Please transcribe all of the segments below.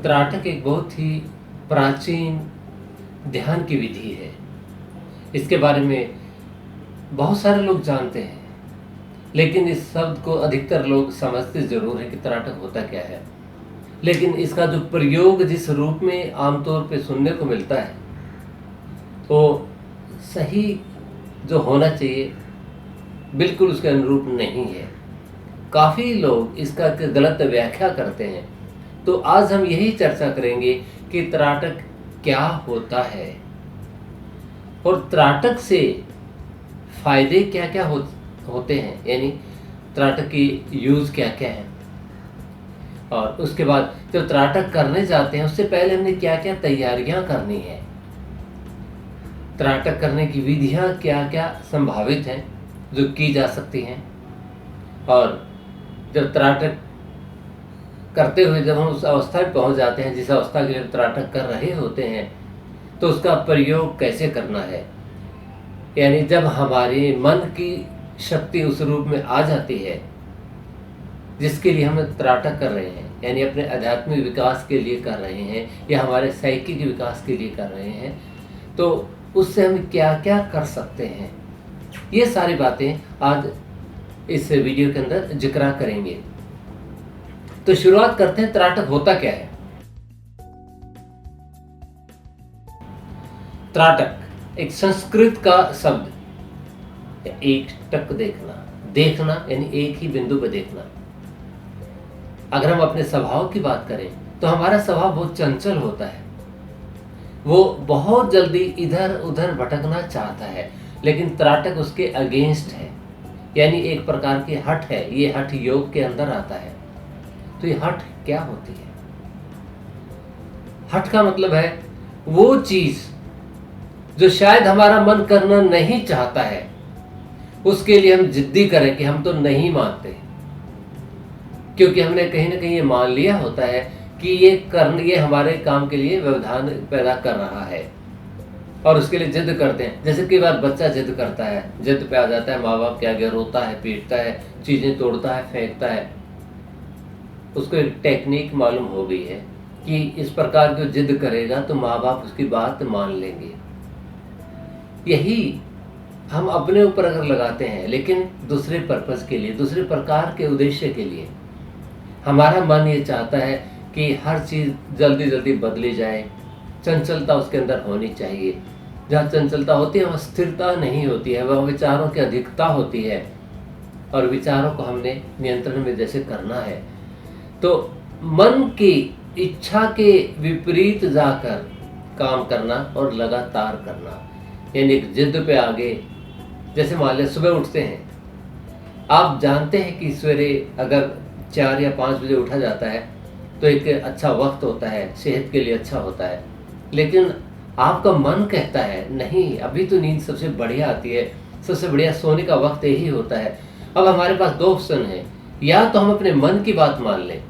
त्राटक एक बहुत ही प्राचीन ध्यान की विधि है। इसके बारे में बहुत सारे लोग जानते हैं, लेकिन इस शब्द को अधिकतर लोग समझते ज़रूर हैं कि त्राटक होता क्या है। लेकिन इसका जो प्रयोग जिस रूप में आमतौर पे सुनने को मिलता है, वो सही जो होना चाहिए बिल्कुल उसके अनुरूप नहीं है। काफ़ी लोग इसका गलत व्याख्या करते हैं। तो आज हम यही चर्चा करेंगे कि त्राटक क्या होता है और त्राटक से फायदे क्या क्या होते हैं, यानी त्राटक की यूज़ क्या क्या है, और उसके बाद जब त्राटक करने जाते हैं उससे पहले हमने क्या क्या तैयारियां करनी है, त्राटक करने की विधियां क्या क्या संभावित हैं जो की जा सकती हैं, और जब त्राटक करते हुए जब हम उस अवस्था में पहुंच जाते हैं जिस अवस्था के लिए त्राटक कर रहे होते हैं, तो उसका प्रयोग कैसे करना है। यानी जब हमारे मन की शक्ति उस रूप में आ जाती है जिसके लिए हम त्राटक कर रहे हैं, यानी अपने आध्यात्मिक विकास के लिए कर रहे हैं या हमारे साइकिक विकास के लिए कर रहे हैं, तो उससे हम क्या क्या कर सकते हैं, ये सारी बातें आज इस वीडियो के अंदर जिक्र करेंगे। तो शुरुआत करते हैं, त्राटक होता क्या है। त्राटक एक संस्कृत का शब्द, एक टक देखना, देखना यानी एक ही बिंदु पर देखना। अगर हम अपने स्वभाव की बात करें तो हमारा स्वभाव बहुत चंचल होता है, वो बहुत जल्दी इधर उधर भटकना चाहता है, लेकिन त्राटक उसके अगेंस्ट है, यानी एक प्रकार की हठ है। ये हठ योग के अंदर आता है। तो ये हठ क्या होती है? हठ का मतलब है वो चीज जो शायद हमारा मन करना नहीं चाहता है, उसके लिए हम जिद्दी करें कि हम तो नहीं मानते, क्योंकि हमने कहीं ना कहीं ये मान लिया होता है कि ये हमारे काम के लिए व्यवधान पैदा कर रहा है, और उसके लिए जिद करते हैं। जैसे कई बार बच्चा जिद करता है, जिद पे आ जाता है, माँ बाप के आगे रोता है, पीटता है, चीजें तोड़ता है, फेंकता है। उसको एक टेक्निक मालूम हो गई है कि इस प्रकार की जिद करेगा तो माँ बाप उसकी बात मान लेंगे। यही हम अपने ऊपर अगर लगाते हैं, लेकिन दूसरे पर्पस के लिए, दूसरे प्रकार के उद्देश्य के लिए। हमारा मन ये चाहता है कि हर चीज़ जल्दी जल्दी बदली जाए, चंचलता उसके अंदर होनी चाहिए। जहाँ चंचलता होती है वहाँ स्थिरता नहीं होती है, वह विचारों की अधिकता होती है, और विचारों को हमने नियंत्रण में जैसे करना है, तो मन की इच्छा के विपरीत जाकर काम करना और लगातार करना, यानी एक जिद पे आगे। जैसे मान लें सुबह उठते हैं, आप जानते हैं कि सवेरे अगर 4 या 5 बजे उठा जाता है तो एक अच्छा वक्त होता है, सेहत के लिए अच्छा होता है, लेकिन आपका मन कहता है नहीं, अभी तो नींद सबसे बढ़िया आती है, सबसे बढ़िया सोने का वक्त यही होता है। अब हमारे पास 2 ऑप्शन हैं, या तो हम अपने मन की बात मान लें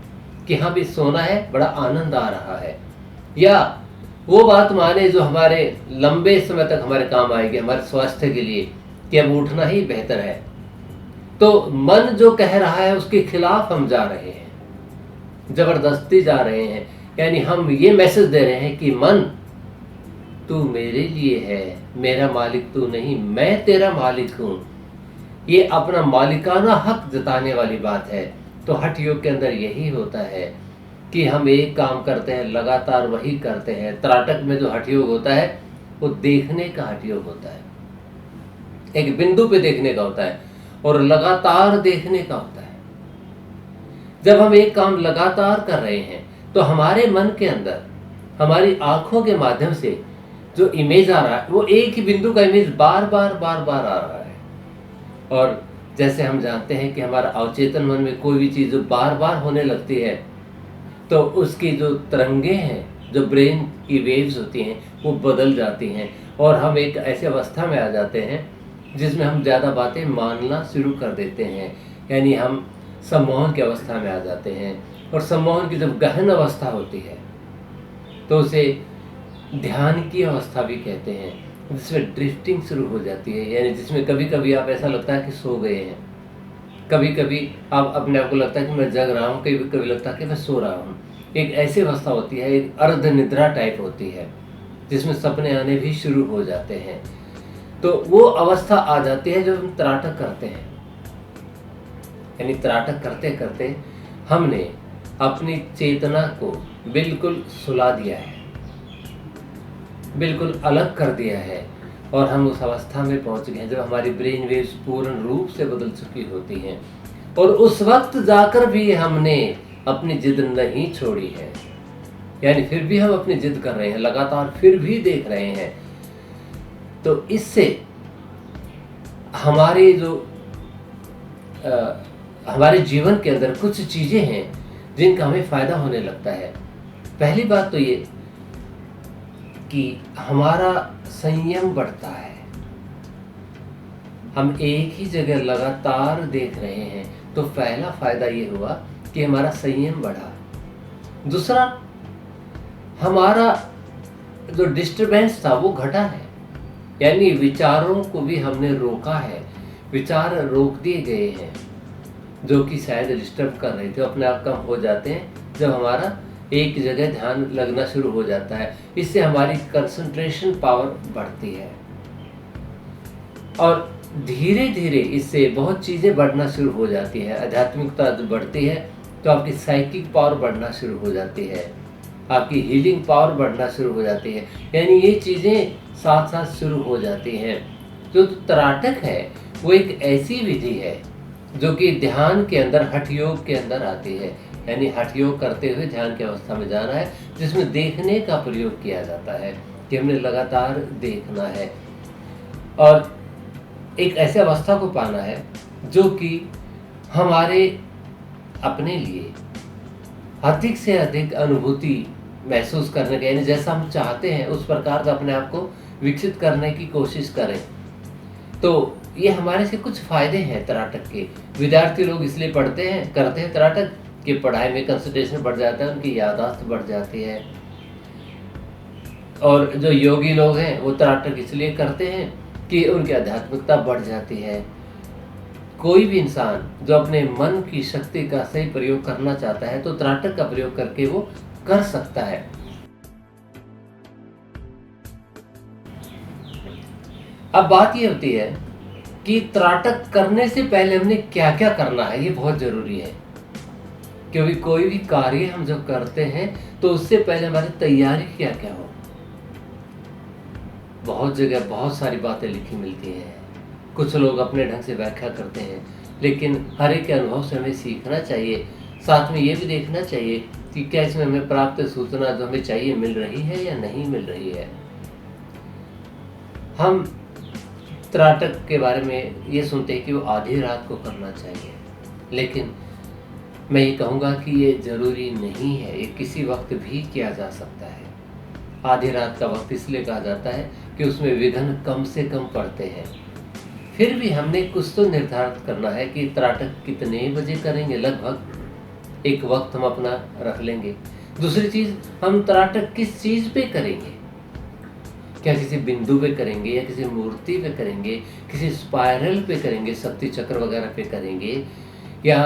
कि हाँ भी सोना है, बड़ा आनंद आ रहा है, या वो बात माने जो हमारे लंबे समय तक हमारे काम आएगी, हमारे स्वास्थ्य के लिए, कि अब उठना ही बेहतर है। तो मन जो कह रहा है उसके खिलाफ हम जा रहे हैं, जबरदस्ती जा रहे हैं, यानी हम ये मैसेज दे रहे हैं कि मन तू मेरे लिए है, मेरा मालिक तू नहीं, मैं तेरा मालिक हूं। ये अपना मालिकाना हक जताने वाली बात है। तो हठ योग के अंदर यही होता है कि हम एक काम करते हैं, लगातार वही करते हैं। त्राटक में जो हठ योग होता है वो देखने का हठ योग होता है, एक बिंदु पे देखने का होता है और लगातार देखने का होता है। जब हम एक काम लगातार कर रहे हैं तो हमारे मन के अंदर, हमारी आंखों के माध्यम से जो इमेज आ रहा है वो एक ही बिंदु का इमेज बार बार बार बार आ रहा है। और जैसे हम जानते हैं कि हमारा अवचेतन मन में कोई भी चीज़ जो बार बार होने लगती है तो उसकी जो तरंगे हैं, जो ब्रेन की वेव्स होती हैं, वो बदल जाती हैं, और हम एक ऐसी अवस्था में आ जाते हैं जिसमें हम ज़्यादा बातें मानना शुरू कर देते हैं, यानी हम सम्मोहन की अवस्था में आ जाते हैं। और सम्मोहन की जब गहन अवस्था होती है तो उसे ध्यान की अवस्था भी कहते हैं, जिसमें ड्रिफ्टिंग शुरू हो जाती है, यानी जिसमें कभी कभी आप ऐसा लगता है कि सो गए हैं, कभी कभी आप अपने आप को लगता है कि मैं जग रहा हूँ, कभी कभी लगता है कि मैं सो रहा हूँ। एक ऐसी अवस्था होती है, एक अर्ध निद्रा टाइप होती है, जिसमें सपने आने भी शुरू हो जाते हैं। तो वो अवस्था आ जाती है जब हम त्राटक करते हैं, यानी त्राटक करते करते हमने अपनी चेतना को बिल्कुल सुला दिया है, बिल्कुल अलग कर दिया है, और हम उस अवस्था में पहुंच गए हैं जब हमारी ब्रेन वेव्स पूर्ण रूप से बदल चुकी होती हैं। और उस वक्त जाकर भी हमने अपनी जिद नहीं छोड़ी है, यानी फिर भी हम अपनी जिद कर रहे हैं, लगातार फिर भी देख रहे हैं। तो इससे हमारे जो हमारे जीवन के अंदर कुछ चीजें हैं जिनका हमें फायदा होने लगता है। पहली बात तो ये कि हमारा संयम बढ़ता है। हम एक ही जगह लगातार देख रहे हैं, तो पहला फायदा ये हुआ कि हमारा संयम बढ़ा। दूसरा, हमारा जो डिस्टरबेंस था वो घटा है, यानी विचारों को भी हमने रोका है, विचार रोक दिए गए हैं जो कि शायद डिस्टर्ब कर रहे थे, अपने आप कम हो जाते हैं जब हमारा एक जगह ध्यान लगना शुरू हो जाता है। इससे हमारी कंसंट्रेशन पावर बढ़ती है और धीरे धीरे इससे बहुत चीज़ें बढ़ना शुरू हो जाती है। आध्यात्मिकता जो बढ़ती है तो आपकी साइकिक पावर बढ़ना शुरू हो जाती है, आपकी हीलिंग पावर बढ़ना शुरू हो जाती है, यानी ये चीज़ें साथ साथ शुरू हो जाती हैं। जो त्राटक है वो एक ऐसी विधि है जो कि ध्यान के अंदर, हठ योग के अंदर आती है, यानी हठ योग करते हुए ध्यान की अवस्था में जाना है, जिसमें देखने का प्रयोग किया जाता है कि हमने लगातार देखना है और एक ऐसे अवस्था को पाना है जो कि हमारे अपने लिए अधिक से अधिक अनुभूति महसूस करने का, यानी जैसा हम चाहते हैं उस प्रकार का अपने आप को विकसित करने की कोशिश करें। तो ये हमारे से कुछ फायदे हैं त्राटक के। विद्यार्थी लोग इसलिए पढ़ते हैं, करते हैं त्राटक कि पढ़ाई में कंसंट्रेशन बढ़ जाता है, उनकी याददाश्त बढ़ जाती है। और जो योगी लोग हैं वो त्राटक इसलिए करते हैं कि उनकी आध्यात्मिकता बढ़ जाती है। कोई भी इंसान जो अपने मन की शक्ति का सही प्रयोग करना चाहता है तो त्राटक का प्रयोग करके वो कर सकता है। अब बात ये होती है कि त्राटक करने से पहले हमने क्या क्या करना है, ये बहुत जरूरी है, क्योंकि कोई भी कार्य हम जब करते हैं तो उससे पहले हमारी तैयारी क्या क्या हो। बहुत जगह बहुत सारी बातें लिखी मिलती हैं, कुछ लोग अपने ढंग से व्याख्या करते हैं, लेकिन हर एक के अनुभव से हमें सीखना चाहिए। साथ में ये भी देखना चाहिए कि क्या इसमें हमें प्राप्त सूचना जो हमें चाहिए मिल रही है या नहीं मिल रही है। हम त्राटक के बारे में ये सुनते हैं कि वो आधी रात को करना चाहिए, लेकिन मैं ये कहूँगा कि ये ज़रूरी नहीं है, ये किसी वक्त भी किया जा सकता है। आधी रात का वक्त इसलिए कहा जाता है कि उसमें विघ्न कम से कम पड़ते हैं। फिर भी हमने कुछ तो निर्धारित करना है कि त्राटक कितने बजे करेंगे, लगभग एक वक्त हम अपना रख लेंगे। दूसरी चीज़, हम त्राटक किस चीज़ पे करेंगे, क्या किसी बिंदु पे करेंगे या किसी मूर्ति पे करेंगे, किसी स्पाइरल पे करेंगे, शक्ति चक्र वगैरह पे करेंगे, या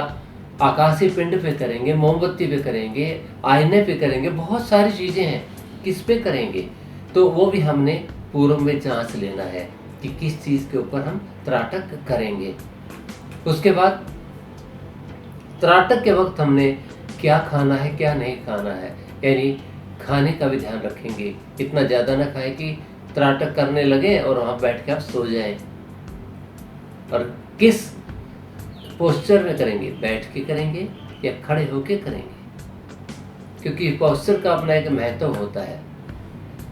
आकाशीय पिंड पे करेंगे, मोमबत्ती पे करेंगे, आईने पे करेंगे, बहुत सारी चीज़ें हैं, किस पे करेंगे। तो वो भी हमने पूर्व में जांच लेना है कि किस चीज़ के ऊपर हम त्राटक करेंगे। उसके बाद त्राटक के वक्त हमने क्या खाना है क्या नहीं खाना है, यानी खाने का भी ध्यान रखेंगे। इतना ज़्यादा ना खाएं कि त्राटक करने लगे और वहाँ बैठ के आप सो जाएं। और किस पोस्चर में करेंगे, बैठ के करेंगे या खड़े होके करेंगे, क्योंकि पोस्चर का अपना एक महत्व होता है।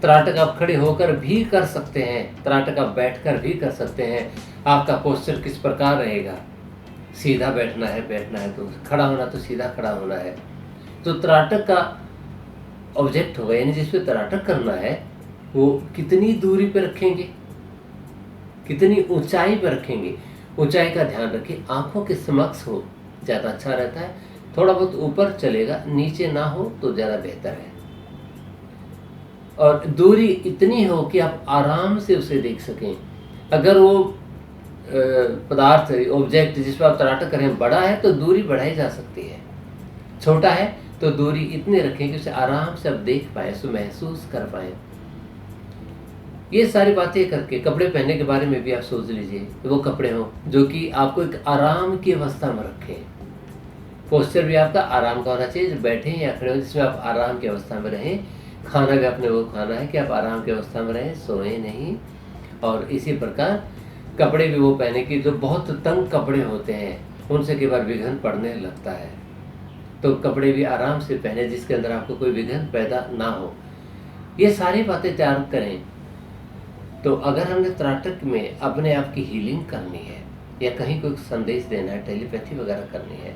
त्राटक आप खड़े होकर भी कर सकते हैं, त्राटक आप बैठकर भी कर सकते हैं। आपका पोस्चर किस प्रकार रहेगा, सीधा बैठना है तो खड़ा होना, तो सीधा खड़ा होना है। तो त्राटक का ऑब्जेक्ट होगा, यानी जिस पे त्राटक करना है वो कितनी दूरी पे रखेंगे, कितनी ऊंचाई पे रखेंगे, ऊंचाई का ध्यान रखिए। आंखों के समक्ष हो ज़्यादा अच्छा रहता है, थोड़ा बहुत ऊपर चलेगा, नीचे ना हो तो ज़्यादा बेहतर है। और दूरी इतनी हो कि आप आराम से उसे देख सकें। अगर वो पदार्थ, ऑब्जेक्ट जिस पर आप त्राटक करें बड़ा है तो दूरी बढ़ाई जा सकती है, छोटा है तो दूरी इतनी रखें कि उसे आराम से आप देख पाएँ, उसे महसूस कर पाएँ। ये सारी बातें करके कपड़े पहनने के बारे में भी आप सोच लीजिए, वो कपड़े हों जो कि आपको एक आराम की अवस्था में रखें। पोस्चर भी आपका आराम का होना चाहिए, जो बैठे या खड़े हो जिसमें आप आराम की अवस्था में रहें। खाना भी आपने वो खाना है कि आप आराम की अवस्था में रहें, सोएं नहीं। और इसी प्रकार कपड़े भी वो पहने कि जो बहुत तंग कपड़े होते हैं उनसे कई बार विघन पड़ने लगता है। तो कपड़े भी आराम से पहने जिसके अंदर आपको कोई विघन पैदा ना हो। ये सारी बातें तैयार करें। तो अगर हमने त्राटक में अपने आप की हीलिंग करनी है या कहीं कोई संदेश देना है, टेलीपैथी वगैरह करनी है,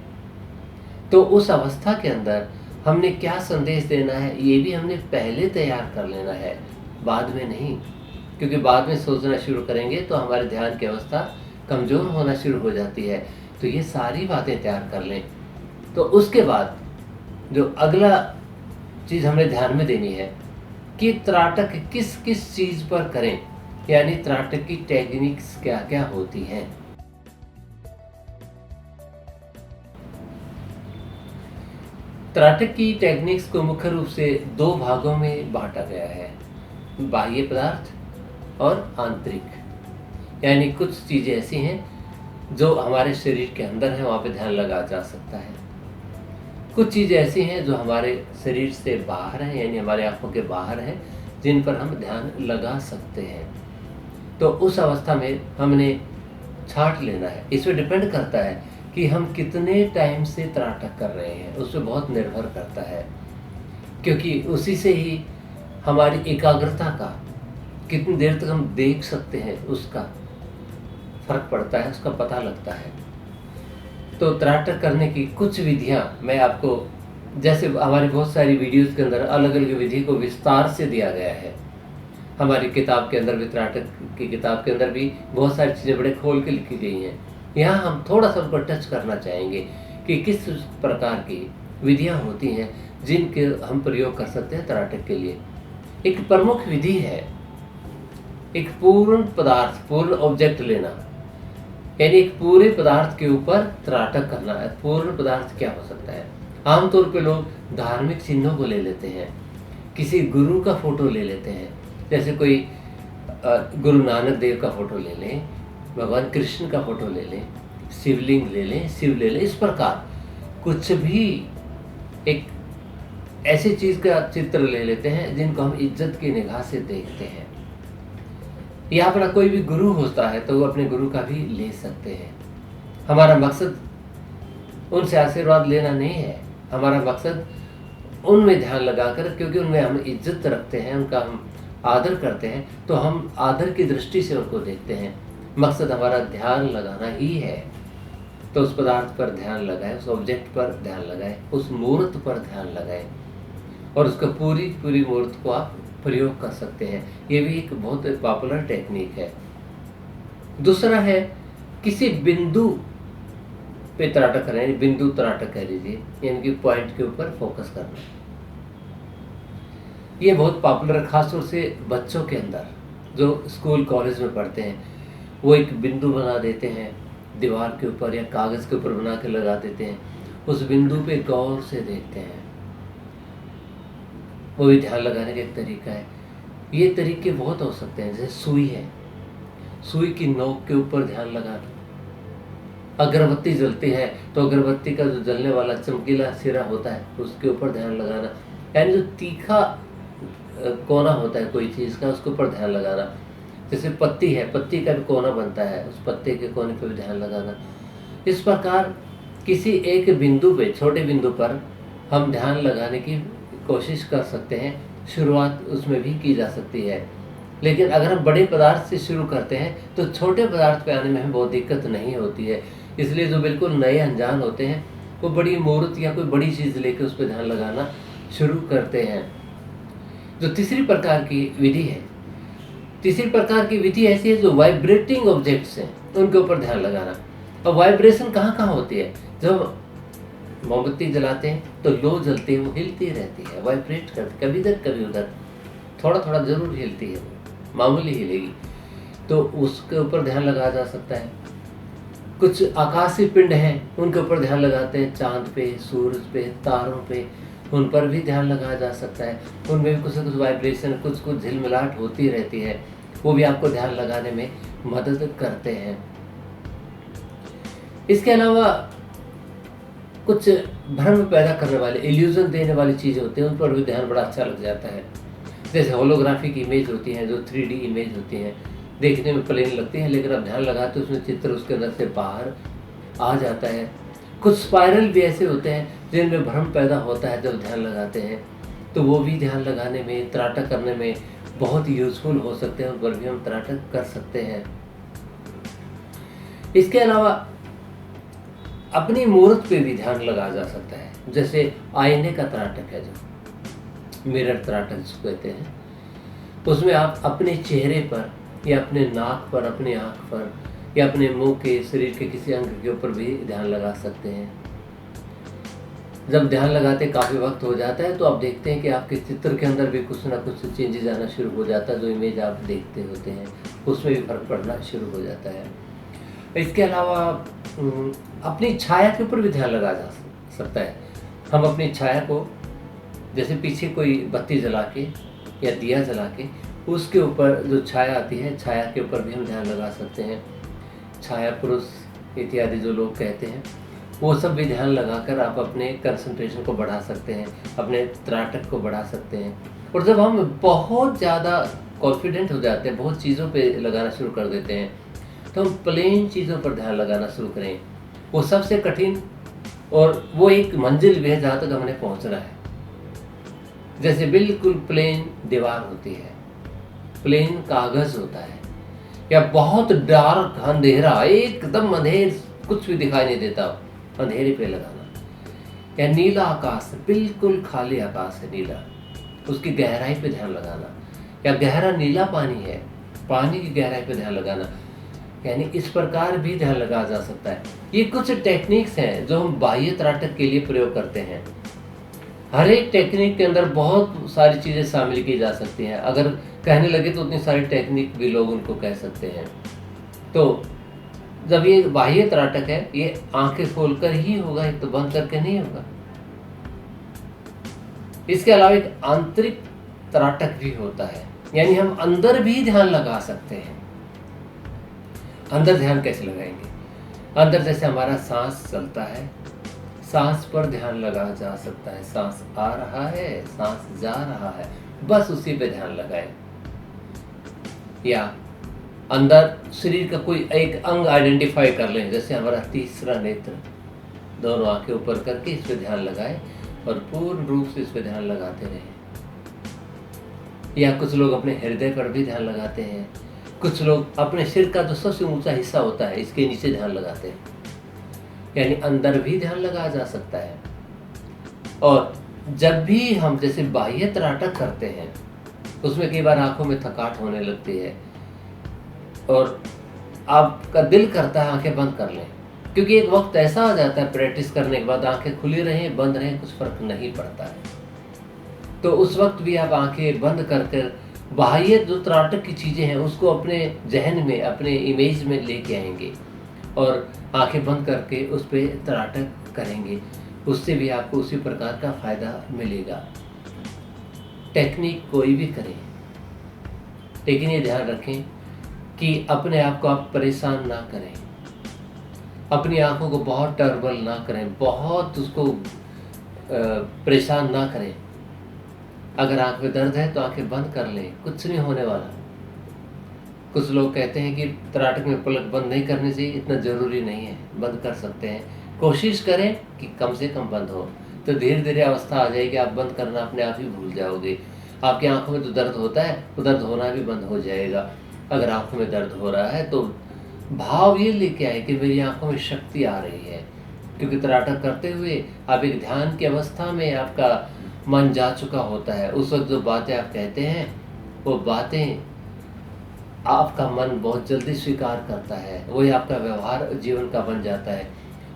तो उस अवस्था के अंदर हमने क्या संदेश देना है ये भी हमने पहले तैयार कर लेना है, बाद में नहीं। क्योंकि बाद में सोचना शुरू करेंगे तो हमारे ध्यान की अवस्था कमज़ोर होना शुरू हो जाती है। तो ये सारी बातें तैयार कर लें। तो उसके बाद जो अगला चीज़ हमें ध्यान में देनी है कि त्राटक किस किस चीज़ पर करें, यानी त्राटक की टेक्निक्स क्या क्या होती हैं। त्राटक की टेक्निक्स को मुख्य रूप से दो भागों में बांटा गया है, बाह्य पदार्थ और आंतरिक। यानी कुछ चीज़ें ऐसी हैं जो हमारे शरीर के अंदर हैं, वहाँ पे ध्यान लगा जा सकता है। कुछ चीज़ें ऐसी हैं जो हमारे शरीर से बाहर हैं, यानी हमारे आंखों के बाहर हैं, जिन पर हम ध्यान लगा सकते हैं। तो उस अवस्था में हमने छांट लेना है। इस पर डिपेंड करता है कि हम कितने टाइम से त्राटक कर रहे हैं, उस पर बहुत निर्भर करता है। क्योंकि उसी से ही हमारी एकाग्रता का, कितनी देर तक हम देख सकते हैं, उसका फर्क पड़ता है, उसका पता लगता है। तो त्राटक करने की कुछ विधियां मैं आपको, जैसे हमारी बहुत सारी वीडियोस के अंदर अलग अलग विधि को विस्तार से दिया गया है। हमारी किताब के अंदर भी, त्राटक की किताब के अंदर भी बहुत सारी चीज़ें बड़े खोल के लिखी गई हैं। यहाँ हम थोड़ा सा उनको टच करना चाहेंगे कि किस प्रकार की विधियाँ होती हैं जिनके हम प्रयोग कर सकते हैं त्राटक के लिए। एक प्रमुख विधि है एक पूर्ण पदार्थ, पूर्ण ऑब्जेक्ट लेना, यानी एक पूरे पदार्थ के ऊपर त्राटक करना है। पूर्ण पदार्थ क्या हो सकता है? आमतौर पे लोग धार्मिक चिन्हों को ले लेते हैं, किसी गुरु का फोटो ले लेते हैं, जैसे कोई गुरु नानक देव का फोटो ले लें, भगवान कृष्ण का फोटो ले लें, शिवलिंग ले लें, शिव ले लें। इस प्रकार कुछ भी एक ऐसी चीज़ का चित्र ले लेते हैं जिनको हम इज्जत की निगाह से देखते हैं। या अपना कोई भी गुरु होता है तो वो अपने गुरु का भी ले सकते हैं। हमारा मकसद उनसे आशीर्वाद लेना नहीं है, हमारा मकसद उनमें ध्यान लगाकर, क्योंकि उनमें हम इज्जत रखते हैं, उनका हम आदर करते हैं, तो हम आदर की दृष्टि से उनको देखते हैं। मकसद हमारा ध्यान लगाना ही है। तो उस पदार्थ पर ध्यान लगाएं, उस ऑब्जेक्ट पर ध्यान लगाएं, उस मूर्त पर ध्यान लगाएं और उसका पूरी मूर्त को आप प्रयोग कर सकते हैं। ये भी एक बहुत पॉपुलर टेक्निक है। दूसरा है किसी बिंदु पे त्राटक करें, बिंदु त्राटक कह लीजिए, यानी कि पॉइंट के ऊपर फोकस करना। ये बहुत पॉपुलर, खासतौर से बच्चों के अंदर जो स्कूल कॉलेज में पढ़ते हैं, वो एक बिंदु बना देते हैं दीवार के ऊपर या कागज़ के ऊपर बना के लगा देते हैं। उस बिंदु पे गौर से देखते हैं। वो भी ध्यान लगाने का एक तरीका है। ये तरीके बहुत हो सकते हैं। जैसे सुई है, सुई की नोक के ऊपर ध्यान लगाना। अगरबत्ती जलती है तो अगरबत्ती का जो जलने वाला चमकीला सिरा होता है उसके ऊपर ध्यान लगाना, यानी जो तीखा कोना होता है कोई चीज़ का, उसके ऊपर ध्यान लगाना। जैसे पत्ती है, पत्ती का भी कोना बनता है, उस पत्ते के कोने पर भी ध्यान लगाना। इस प्रकार किसी एक बिंदु पे, छोटे बिंदु पर हम ध्यान लगाने की कोशिश कर सकते हैं। शुरुआत उसमें भी की जा सकती है। लेकिन अगर हम बड़े पदार्थ से शुरू करते हैं तो छोटे पदार्थ पे आने में हमें बहुत दिक्कत नहीं होती है। इसलिए जो बिल्कुल नए अनजान होते हैं वो बड़ी मूर्त या कोई बड़ी चीज़ लेकर उस पर ध्यान लगाना शुरू करते हैं। जो तीसरी प्रकार की विधि है, तीसरी प्रकार की विधि ऐसी है जो वाइब्रेटिंग ऑब्जेक्ट्स हैं उनके ऊपर ध्यान लगाना। और वाइब्रेशन कहाँ कहाँ होती है? जब मोमबत्ती जलाते हैं तो लो जलती है, वो हिलती रहती है, वाइब्रेट करती, कभी इधर कभी उधर, थोड़ा थोड़ा जरूर हिलती है, मामूली हिलेगी, तो उसके ऊपर ध्यान लगाया जा सकता है। कुछ आकाशीय पिंड हैं उनके ऊपर ध्यान लगाते हैं, चांद पे, सूरज पे, तारों पे, उन पर भी ध्यान लगाया जा सकता है। उनमें भी कुछ न कुछ वाइब्रेशन, कुछ कुछ झिलमिलाहट होती रहती है, वो भी आपको ध्यान लगाने में मदद करते हैं। इसके अलावा कुछ भ्रम पैदा करने वाले, इल्यूजन देने वाली चीज़ें होती हैं, उन पर भी ध्यान बड़ा अच्छा लग जाता है। जैसे होलोग्राफिक इमेज होती हैं, जो 3D इमेज होती हैं, देखने में प्लेन लगती हैं, लेकिन आप ध्यान लगाते हो उसमें चित्र उसके अंदर से बाहर आ जाता है। कुछ स्पाइरल भी ऐसे होते हैं जिनमें भ्रम पैदा होता है जब ध्यान लगाते हैं, तो वो भी ध्यान लगाने में, त्राटक करने में बहुत यूजफुल हो सकते हैं, उन पर भी हम त्राटक कर सकते हैं। इसके अलावा अपनी मूर्त पे भी ध्यान लगाया जा सकता है। जैसे आईने का त्राटक है, जो मिरर त्राटक जिसको कहते हैं, उसमें आप अपने चेहरे पर या अपने नाक पर, अपने आँख पर या अपने मुंह के, शरीर के किसी अंग के ऊपर भी ध्यान लगा सकते हैं। जब ध्यान लगाते काफ़ी वक्त हो जाता है तो आप देखते हैं कि आपके चित्र के अंदर भी कुछ ना कुछ चेंजेस आना शुरू हो जाता है। जो इमेज आप देखते होते हैं उसमें भी फर्क पड़ना शुरू हो जाता है। इसके अलावा अपनी छाया के ऊपर भी ध्यान लगाया जा सकता है। हम अपनी छाया को, जैसे पीछे कोई बत्ती जला के या दिया जला के, उसके ऊपर जो छाया आती है, छाया के ऊपर भी हम ध्यान लगा सकते हैं। छाया पुरुष इत्यादि जो लोग कहते हैं, वो सब भी ध्यान लगाकर आप अपने कंसंट्रेशन को बढ़ा सकते हैं, अपने त्राटक को बढ़ा सकते हैं। और जब हम बहुत ज़्यादा कॉन्फिडेंट हो जाते हैं, बहुत चीज़ों पे लगाना शुरू कर देते हैं, तो हम प्लेन चीज़ों पर ध्यान लगाना शुरू करें। वो सबसे कठिन, और वो एक मंजिल भी है जहाँ तक हमने पहुँचना है। जैसे बिल्कुल प्लेन दीवार होती है, प्लेन कागज़ होता है, या बहुत डार्क अंधेरा, एकदम अंधेर, कुछ भी दिखाई नहीं देता, अंधेरे पे लगाना, या नीला आकाश, बिल्कुल खाली आकाश है नीला, उसकी गहराई पे ध्यान लगाना, या गहरा नीला पानी है, पानी की गहराई पे ध्यान लगाना, यानी इस प्रकार भी ध्यान लगाया जा सकता है। ये कुछ टेक्निक्स हैं जो हम बाह्य त्राटक के लिए प्रयोग करते हैं। हर एक टेक्निक के अंदर बहुत सारी चीज़ें शामिल की जा सकती हैं। अगर कहने लगे तो उतनी सारी टेक्निक भी लोग उनको कह सकते हैं। तो जब ये बाह्य त्राटक है, ये आंखें खोलकर ही होगा, एक तो बंद करके नहीं होगा। इसके अलावा एक आंतरिक त्राटक भी होता है, यानी हम अंदर भी ध्यान लगा सकते हैं। अंदर ध्यान कैसे लगाएंगे? अंदर जैसे हमारा सांस चलता है, सांस पर ध्यान लगाया जा सकता है। सांस आ रहा है, सांस जा रहा है, बस उसी पे ध्यान लगाएं। या अंदर शरीर का कोई एक अंग आइडेंटिफाई कर लें, जैसे हमारा तीसरा नेत्र, दोनों आंखें ऊपर करके इस पे ध्यान लगाएं और पूर्ण रूप से इस पे ध्यान लगाते रहें। या कुछ लोग अपने हृदय पर भी ध्यान लगाते हैं, कुछ लोग अपने सिर का जो सबसे ऊंचा हिस्सा होता है, इसके नीचे ध्यान लगाते हैं। यानी अंदर भी ध्यान लगाया जा सकता है। और जब भी हम जैसे बाह्य त्राटक करते हैं, उसमें कई बार आंखों में थकावट होने लगती है और आपका दिल करता है आंखें बंद कर लें, क्योंकि एक वक्त ऐसा आ जाता है प्रैक्टिस करने के बाद, आंखें खुली रहें बंद रहें कुछ फर्क नहीं पड़ता है। तो उस वक्त भी आप आंखें बंद कर बाह्य जो त्राटक की चीज़ें हैं उसको अपने जहन में, अपने इमेज में लेके आएंगे और आंखें बंद करके उस पर त्राटक करेंगे। उससे भी आपको उसी प्रकार का फ़ायदा मिलेगा। टेक्निक कोई भी करें, लेकिन ये ध्यान रखें कि अपने आप को आप परेशान ना करें, अपनी आंखों को बहुत टर्बल ना करें, बहुत उसको परेशान ना करें। अगर आंख में दर्द है तो आंखें बंद कर लें, कुछ नहीं होने वाला। कुछ लोग कहते हैं कि त्राटक में पलक बंद नहीं करनी चाहिए, इतना ज़रूरी नहीं है, बंद कर सकते हैं। कोशिश करें कि कम से कम बंद हो, तो धीरे धीरे अवस्था आ जाएगी, आप बंद करना अपने आप ही भूल जाओगे। आपकी आंखों में जो दर्द होता है वो दर्द होना भी बंद हो जाएगा। अगर आंखों में दर्द हो रहा है तो भाव ये लेके आए कि मेरी आंखों में शक्ति आ रही है, क्योंकि त्राटक करते हुए आप एक ध्यान की अवस्था में, आपका मन जा चुका होता है। उस वक्त जो बातें आप कहते हैं वो बातें आपका मन बहुत जल्दी स्वीकार करता है, वही आपका व्यवहार जीवन का बन जाता है।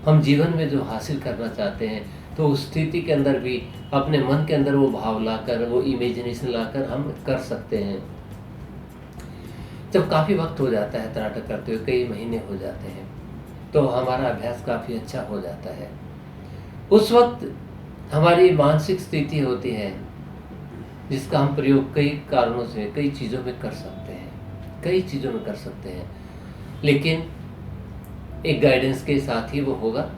हम जीवन में जो हासिल करना चाहते हैं तो उस स्थिति के अंदर भी अपने मन के अंदर वो भाव लाकर, वो इमेजिनेशन लाकर हम कर सकते हैं। जब काफ़ी वक्त हो जाता है त्राटक करते हुए, कई महीने हो जाते हैं, तो हमारा अभ्यास काफ़ी अच्छा हो जाता है। उस वक्त हमारी मानसिक स्थिति होती है जिसका हम प्रयोग कई कारणों से कई चीज़ों में कर सकते हैं, कई चीज़ों में कर सकते हैं, लेकिन एक गाइडेंस के साथ ही वो होगा।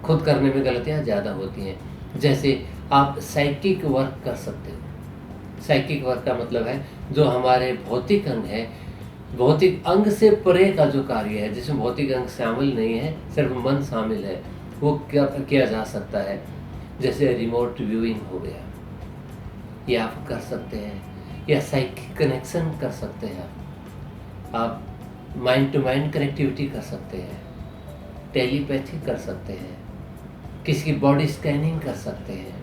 खुद करने में गलतियाँ ज़्यादा होती हैं। जैसे आप साइकिक वर्क कर सकते हो। साइकिक वर्क का मतलब है जो हमारे भौतिक अंग है, भौतिक अंग से परे का जो कार्य है, जिसमें भौतिक अंग शामिल नहीं है, सिर्फ मन शामिल है, वो किया जा सकता है। जैसे रिमोट व्यूइंग हो गया, ये आप कर सकते हैं, या साइकिक कनेक्शन कर सकते हैं। आप माइंड टू माइंड कनेक्टिविटी कर सकते हैं, टेलीपैथी कर सकते हैं, किसी की बॉडी स्कैनिंग कर सकते हैं,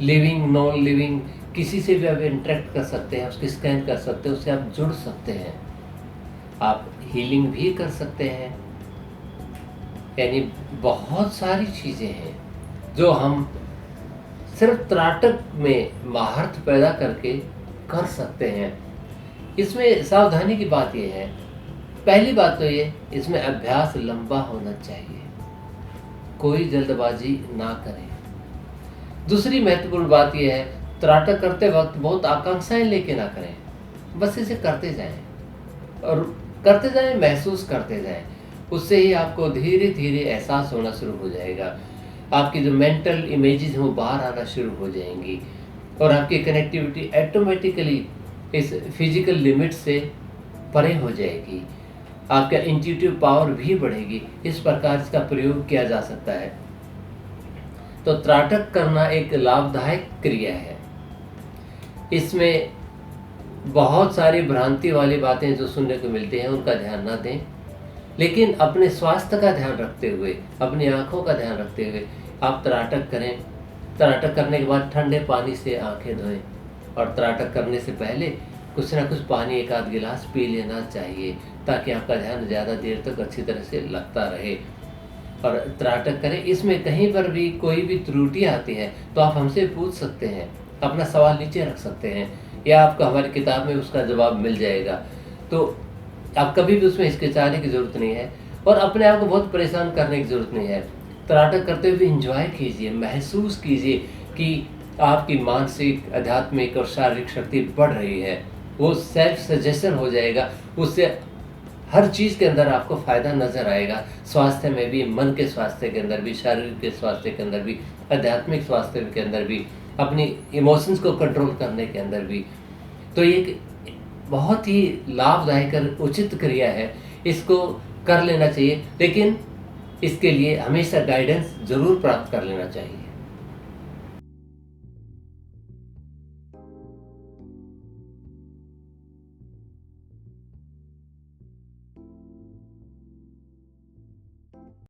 लिविंग नॉन लिविंग किसी से भी आप इंटरेक्ट कर सकते हैं, उसकी स्कैन कर सकते हैं, उससे आप जुड़ सकते हैं। आप हीलिंग भी कर सकते हैं। यानी बहुत सारी चीज़ें हैं जो हम सिर्फ त्राटक में महारत पैदा करके कर सकते हैं। इसमें सावधानी की बात यह है, पहली बात तो ये, इसमें अभ्यास लंबा होना चाहिए, कोई जल्दबाजी ना करें। दूसरी महत्वपूर्ण बात यह है, त्राटक करते वक्त बहुत आकांक्षाएं लेके ना करें, बस इसे करते जाएं और करते जाएं, महसूस करते जाएं। उससे ही आपको धीरे धीरे एहसास होना शुरू हो जाएगा। आपकी जो मेंटल इमेजेस हैं वो बाहर आना शुरू हो जाएंगी और आपकी कनेक्टिविटी ऑटोमेटिकली इस फिजिकल लिमिट से परे हो जाएगी। आपका इंट्यूटिव पावर भी बढ़ेगी। इस प्रकार इसका प्रयोग किया जा सकता है। तो त्राटक करना एक लाभदायक क्रिया है। इसमें बहुत सारी भ्रांति वाली बातें जो सुनने को मिलती हैं उनका ध्यान ना दें, लेकिन अपने स्वास्थ्य का ध्यान रखते हुए, अपनी आँखों का ध्यान रखते हुए आप त्राटक करें। त्राटक करने के बाद ठंडे पानी से आंखें धोएं और त्राटक करने से पहले कुछ ना कुछ पानी एक आध गिलास पी लेना चाहिए, ताकि आपका ध्यान ज़्यादा देर तक अच्छी तरह से लगता रहे और त्राटक करें। इसमें कहीं पर भी कोई भी त्रुटि आती है तो आप हमसे पूछ सकते हैं, अपना सवाल नीचे रख सकते हैं, या आपको हमारी किताब में उसका जवाब मिल जाएगा। तो आप कभी भी उसमें हिचकिचाने की ज़रूरत नहीं है और अपने आप को बहुत परेशान करने की ज़रूरत नहीं है। त्राटक करते हुए एंजॉय कीजिए, महसूस कीजिए कि आपकी मानसिक, आध्यात्मिक और शारीरिक शक्ति बढ़ रही है। वो सेल्फ सजेशन हो जाएगा, उससे हर चीज़ के अंदर आपको फ़ायदा नज़र आएगा। स्वास्थ्य में भी, मन के स्वास्थ्य के अंदर भी, शारीरिक के स्वास्थ्य के अंदर भी, आध्यात्मिक स्वास्थ्य के अंदर भी, अपनी इमोशंस को कंट्रोल करने के अंदर भी। तो ये एक बहुत ही लाभदायक और उचित क्रिया है, इसको कर लेना चाहिए, लेकिन इसके लिए हमेशा गाइडेंस ज़रूर प्राप्त कर लेना चाहिए।